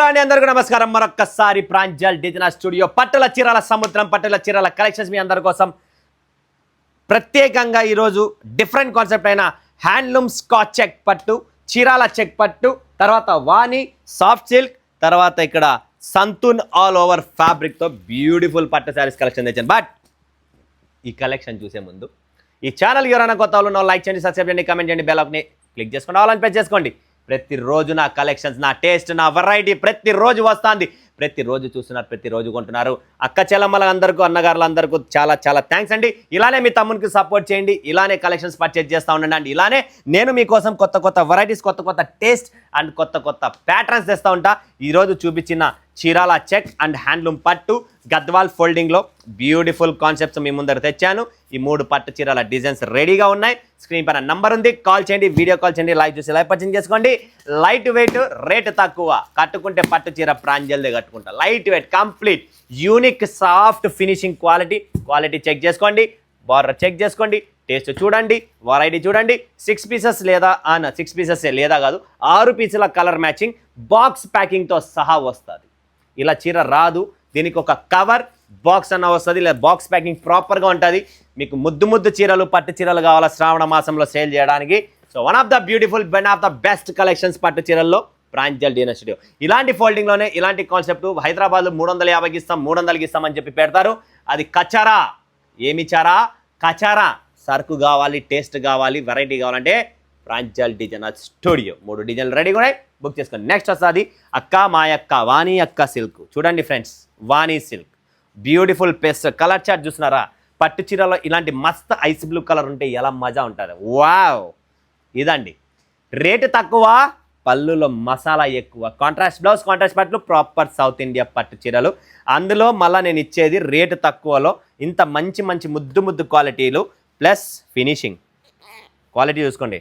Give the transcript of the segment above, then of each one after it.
Hello అండి, అందరికీ నమస్కారం. మరొక్కసారి ప్రాంజల్ డిజైనర్ స్టూడియో పట్టుల చీరల సముద్రం, పట్టుల చీరల కలెక్షన్స్ మీ అందరి కోసం ప్రత్యేకంగా ఈరోజు డిఫరెంట్ కాన్సెప్ట్ అయిన హ్యాండ్లూమ్ స్కాచ్ చెక్ పట్టు, చీరాల చెక్ పట్టు, తర్వాత వాణి సాఫ్ట్ సిల్క్, తర్వాత ఇక్కడ సంతూన్ ఆల్ ఓవర్ ఫ్యాబ్రిక్తో బ్యూటిఫుల్ పట్టు శారీస్ కలెక్షన్ తెచ్చాను. బట్ ఈ కలెక్షన్ చూసే ముందు ఈ ఛానల్ ఎవరైనా కొత్త వాళ్ళు లైక్ చేయండి, సబ్స్క్రైబ్ చేయండి, కామెంట్ చేయండి, బెల్ ఐకాన్ని క్లిక్ చేసుకోండి, ఆల్ అని ప్రెస్ చేసుకోండి. ప్రతిరోజు నా కలెక్షన్స్, నా టేస్ట్, నా వెరైటీ ప్రతిరోజు వస్తుంది. ప్రతిరోజు చూస్తున్నారు, ప్రతిరోజు కొంటున్నారు. అక్క చెల్లమ్మల అందరికీ, అన్నగారులు అందరికీ చాలా చాలా థ్యాంక్స్ అండి. ఇలానే మీ తమ్మునికి సపోర్ట్ చేయండి, ఇలానే కలెక్షన్స్ పర్చేజ్ చేస్తూ ఉండండి అండి. ఇలానే నేను మీకోసం కొత్త కొత్త వెరైటీస్, కొత్త కొత్త టేస్ట్ అండ్ కొత్త కొత్త ప్యాటర్న్స్ తెస్తూ ఉంటా. ఈరోజు చూపించిన చీరాల చెక్ అండ్ హ్యాండ్లూమ్ పట్టు గద్వాల్ ఫోల్డింగ్లో బ్యూటిఫుల్ కాన్సెప్ట్స్ మీ ముందర తెచ్చాను. ఈ 3 పట్టు చీరాల డిజైన్స్ రెడీగా ఉన్నాయి. స్క్రీన్ పైన నంబర్ ఉంది, కాల్ చేయండి, వీడియో కాల్ చేయండి, లైవ్ చూసి లైవ్ పర్చేజ్ చేసుకోండి. లైట్ వెయిట్, రేట్ తక్కువ, కట్టుకుంటే పట్టు చీర ప్రాంజల్దే కట్టుకుంటా. Light weight, complete unique soft finishing quality check చేసుకోండి, బార్డర్ చెక్ చేసుకోండి, టేస్ట్ చూడండి, వెరైటీ చూడండి. 6 పీసెస్ లేదా 6 పీసెస్ లేదా కాదు 6 పీసుల కలర్ మ్యాచింగ్ బాక్స్ ప్యాకింగ్తో సహా వస్తుంది. ఇలా చీర రాదు, దీనికి ఒక కవర్ బాక్స్ అన్న వస్తుంది, లేదా బాక్స్ ప్యాకింగ్ ప్రాపర్గా ఉంటుంది. మీకు ముద్దు చీరలు, పట్టు చీరలు కావాలా శ్రావణ మాసంలో సేల్ చేయడానికి. So one of the beautiful, one of the best collections పట్టు చీరల్లో ప్రాంజల్ డిజైనర్ స్టూడియో. ఇలాంటి ఫోల్డింగ్లోనే ఇలాంటి కాన్సెప్ట్ హైదరాబాద్లో 350కి ఇస్తాం, 300కి ఇస్తామని చెప్పి పెడతారు. అది కచారా. ఏమి చారా? కచారా. సరుకు కావాలి, టేస్ట్ కావాలి, వెరైటీ కావాలంటే ప్రాంజల్ డిజైనర్ స్టూడియో. 3 డిజైన్లు రెడీగా ఉన్నాయి, బుక్ చేసుకోండి. నెక్స్ట్ వస్తుంది అక్క మాయక్క వాణి అక్క సిల్క్. చూడండి friends, Vani silk beautiful paste colour chart చూస్తున్నారా? పట్టు చీరలో ఇలాంటి మస్త్ ఐస్ బ్లూ కలర్ ఉంటే ఎలా మజా ఉంటుంది. వావ్, ఇదండి. రేటు తక్కువ, పళ్ళులో మసాలా ఎక్కువ. కాంట్రాస్ట్ బ్లౌజ్, కాంట్రాస్ట్ పట్లు, ప్రాపర్ సౌత్ ఇండియా పట్టు చీరలు. అందులో మళ్ళీ నేను ఇచ్చేది రేటు తక్కువలో ఇంత మంచి ముద్దు క్వాలిటీలు ప్లస్ ఫినిషింగ్ క్వాలిటీ చూసుకోండి.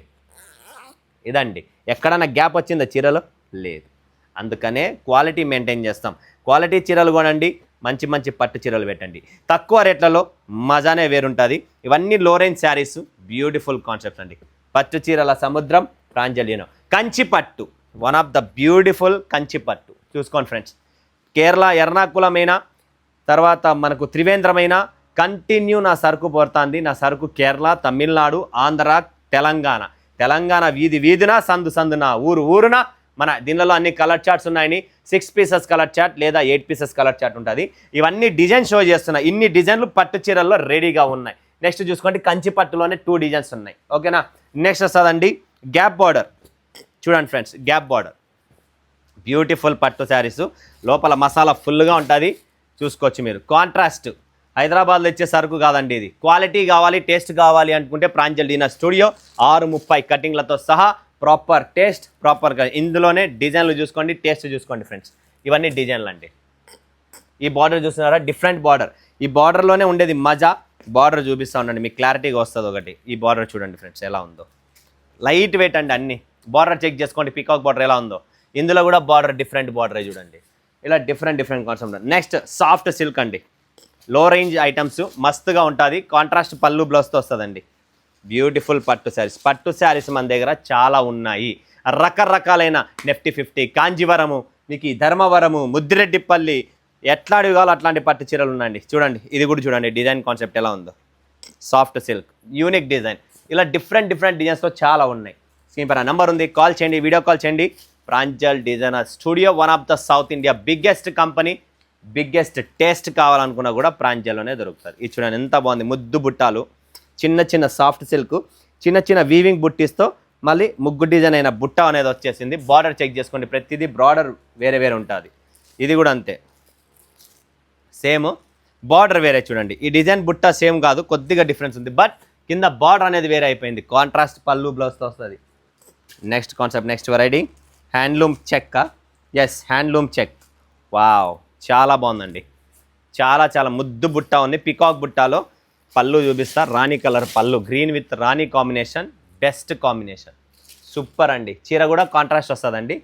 ఇదండి. ఎక్కడన్నా గ్యాప్ వచ్చిందా చీరలో? లేదు. అందుకనే క్వాలిటీ మెయింటైన్ చేస్తాం. క్వాలిటీ చీరలు కొనండి, మంచి పట్టు చీరలు పెట్టండి. తక్కువ రేట్లలో మజానే వేరుంటుంది. ఇవన్నీ లో రేంజ్ శారీస్, బ్యూటిఫుల్ కాన్సెప్ట్స్ అండి. పట్టు చీరల సముద్రం ప్రాంజలియనో. కంచి పట్టు, one of the beautiful Kanchi పట్టు చూసుకోండి ఫ్రెండ్స్. కేరళ ఎర్నాకుళమైన, తర్వాత మనకు త్రివేంద్రమైన కంటిన్యూ నా సరుకు పోతుంది. నా సరుకు కేరళ, తమిళనాడు, ఆంధ్ర, తెలంగాణ వీధిన, సందున, ఊరున మన దీనిలో అన్ని కలర్ చార్ట్స్ ఉన్నాయని. 6 పీసెస్ కలర్ చార్ట్ లేదా 8 పీసెస్ కలర్ చార్ట్ ఉంటుంది. ఇవన్నీ డిజైన్ షో చేస్తున్నాయి. ఇన్ని డిజైన్లు పట్టు చీరల్లో రెడీగా ఉన్నాయి. నెక్స్ట్ చూసుకోండి, కంచి పట్టులోనే 2 డిజైన్స్ ఉన్నాయి. ఓకేనా? నెక్స్ట్ వస్తుందండి గ్యాప్ బార్డర్. చూడండి ఫ్రెండ్స్, గ్యాప్ బార్డర్ బ్యూటిఫుల్ పట్టు శారీస్. లోపల మసాలా ఫుల్గా ఉంటుంది, చూసుకోవచ్చు మీరు. కాంట్రాస్ట్ హైదరాబాద్లో ఇచ్చే సరుకు కాదండి ఇది. క్వాలిటీ కావాలి, టేస్ట్ కావాలి అనుకుంటే ప్రాంజల్ డిజైనర్ స్టూడియో 630 కటింగ్లతో సహా ప్రాపర్ టేస్ట్, ప్రాపర్గా ఇందులోనే డిజైన్లు చూసుకోండి, టేస్ట్ చూసుకోండి ఫ్రెండ్స్. ఇవన్నీ డిజైన్లు అండి. ఈ బార్డర్ చూస్తున్నారా? Different border. ఈ బార్డర్లోనే ఉండేది మజా. బార్డర్ చూపిస్తూ ఉండండి, మీకు క్లారిటీగా వస్తుంది ఒకటి. ఈ బార్డర్ చూడండి ఫ్రెండ్స్ ఎలా ఉందో. లైట్ వెయిట్ అండి అన్ని. బార్డర్ చెక్ చేసుకోండి, పీకాక్ బార్డర్ ఎలా ఉందో. ఇందులో కూడా బార్డర్ డిఫరెంట్ బార్డరే చూడండి. ఇలా different concept. Next soft silk అండి. లో రేంజ్ ఐటమ్స్ మస్తుగా ఉంటుంది. కాంట్రాస్ట్ పళ్ళు బ్లౌజ్తో వస్తుందండి. బ్యూటిఫుల్ పట్టు శారీస్ మన దగ్గర చాలా ఉన్నాయి. రకరకాలైన నెఫ్టీ 50, కాంజీవరము, మీకు ఈ ధర్మవరము, ముద్దిరెడ్డిపల్లి, ఎట్లాంటివి కావాలో అట్లాంటి పట్టు చీరలు ఉన్నాయండి. చూడండి, ఇది కూడా చూడండి డిజైన్ కాన్సెప్ట్ ఎలా ఉందో. Soft silk unique design. ఇలా డిఫరెంట్ డిజైన్స్తో చాలా ఉన్నాయి. స్క్రీన్ పైన నెంబర్ ఉంది, కాల్ చేయండి, వీడియో కాల్ చేయండి. Pranjal designer studio, one of the south India biggest company. Biggest taste కావాలనుకున్నా కూడా ప్రాంజల్లోనే దొరుకుతుంది. ఇది చూడండి ఎంత బాగుంది. ముద్దు బుట్టాలు, చిన్న సాఫ్ట్ సిల్క్, చిన్న వీవింగ్ బుట్టీస్తో మళ్ళీ ముగ్గు డిజైన్ అయిన బుట్ట అనేది వచ్చేసింది. బార్డర్ చెక్ చేసుకోండి, ప్రతిదీ బార్డర్ వేరే ఉంటుంది. ఇది కూడా అంతే, సేమ్ బార్డర్ వేరే. చూడండి, ఈ డిజైన్ బుట్ట సేమ్ కాదు, కొద్దిగా డిఫరెన్స్ ఉంది. బట్ కింద బార్డర్ అనేది వేరే అయిపోయింది. కాంట్రాస్ట్ పళ్ళు బ్లౌజ్తో వస్తుంది. Next concept, next variety handloom check. Yes, handloom check. Wow, చాలా బాగుందండి. చాలా ముద్దు బుట్ట ఉంది. పికాక్ బుట్టాలో పళ్ళు చూపిస్తా. రాణి కలర్ పళ్ళు, green with Rani combination, best combination, super అండి. చీర కూడా కాంట్రాస్ట్ వస్తుందండి.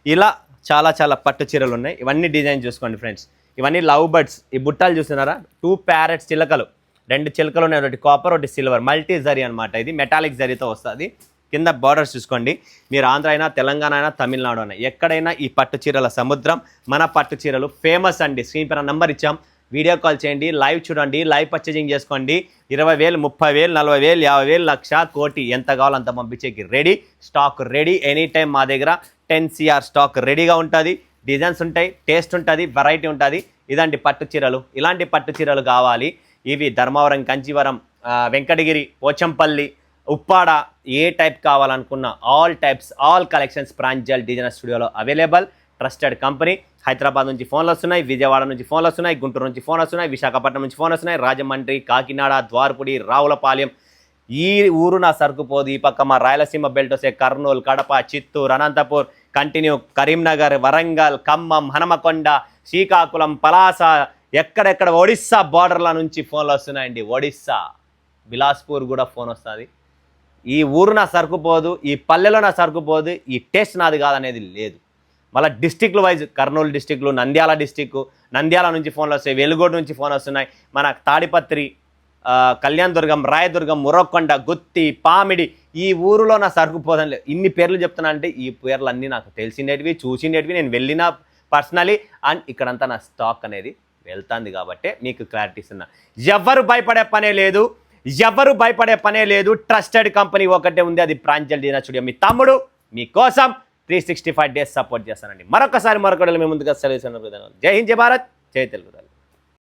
ఇలా చాలా పట్టు చీరలు ఉన్నాయి. ఇవన్నీ డిజైన్ చూసుకోండి ఫ్రెండ్స్. ఇవన్నీ లవ్ బర్డ్స్. ఈ బుట్టాలు చూస్తున్నారా? 2 ప్యారెట్స్ చిలకలు, 2 చిలకలు ఉన్నాయి. ఒకటి కాపర్, ఒకటి సిల్వర్, మల్టీ జరీ అనమాట. ఇది మెటాలిక్ జరీతో వస్తుంది. కింద బార్డర్స్ చూసుకోండి. మీరు ఆంధ్ర అయినా, తెలంగాణ అయినా, తమిళనాడు అయినా ఎక్కడైనా ఈ పట్టు చీరల సముద్రం. మన పట్టు చీరలు ఫేమస్ అండి. స్క్రీన్ పైన నంబర్ ఇచ్చాం, వీడియో కాల్ చేయండి, లైవ్ చూడండి, లైవ్ పర్చేజింగ్ చేసుకోండి. 20,000, 30,000, 40,000, 50,000, లక్ష, కోటి ఎంత కావాలో అంత పంపించేకి ready. Stock ready. Any time మా దగ్గర 10 CR స్టాక్ రెడీగా ఉంటుంది. డిజైన్స్ ఉంటాయి, టేస్ట్ ఉంటుంది, వెరైటీ ఉంటుంది. ఇదండి పట్టు చీరలు. ఇలాంటి పట్టు చీరలు కావాలి. ఇవి ధర్మవరం, కంచివరం, వెంకటగిరి, పోచంపల్లి, ఉప్పాడ ఏ టైప్ కావాలనుకున్న all types, all collections Pranjal designer స్టూడియోలో అవైలబుల్. Trusted company. హైదరాబాద్ నుంచి ఫోన్లు వస్తున్నాయి, విజయవాడ నుంచి ఫోన్లు వస్తున్నాయి, గుంటూరు నుంచి ఫోన్ వస్తున్నాయి, విశాఖపట్నం నుంచి ఫోన్ వస్తున్నాయి, రాజమండ్రి, కాకినాడ, ద్వారపుడి, రావులపాలెం. ఈ ఊరు నా సరుకు పోదు. ఈ పక్క మా రాయలసీమ బెల్ట్ వస్తే కర్నూలు, కడప, చిత్తూరు, అనంతపూర్, కంటిన్యూ కరీంనగర్, వరంగల్, ఖమ్మం, హనుమకొండ, శ్రీకాకుళం, పలాస, ఎక్కడెక్కడ ఒడిస్సా బార్డర్ల నుంచి ఫోన్లు వస్తున్నాయండి. ఒడిస్సా, బిలాస్పూర్ కూడా ఫోన్ వస్తుంది. ఈ ఊరు నా సరుకు పోదు, ఈ పల్లెలో నా సరుకు పోదు, ఈ టేస్ట్ నాది కాదనేది లేదు. మళ్ళీ డిస్టిక్లు వైజ్ కర్నూలు డిస్టిక్లు, నంద్యాల డిస్టిక్, నంద్యాల నుంచి ఫోన్లు వస్తాయి, వెలుగోడు నుంచి ఫోన్ వస్తున్నాయి, మన తాడిపత్రి, కళ్యాణదుర్గం, రాయదుర్గం, మురొకొండ, గుత్తి, పామిడి. ఈ ఊరిలో నా సరుకు పోదని లేదు. ఇన్ని పేర్లు చెప్తున్నా అంటే ఈ పేర్లు అన్నీ నాకు తెలిసిండేటివి, చూసిండేటివి, నేను వెళ్ళిన పర్సనలీ. అండ్ ఇక్కడంతా నా స్టాక్ అనేది వెళ్తుంది కాబట్టి మీకు క్లారిటీ ఇస్తున్నా. ఎవరు భయపడే పనే లేదు, ఎవరు భయపడే పనే లేదు. ట్రస్టెడ్ కంపెనీ ఒకటే ఉంది, అది ప్రాంజల్ డిజైనర్ స్టూడియో. మీ తమ్ముడు మీకోసం 365 days సపోర్ట్ చేస్తానండి. మరొకసారి మరొకటి మీ ముందుగా సెలవు. జై హింద్, జై భారత్, జై తెలుగు.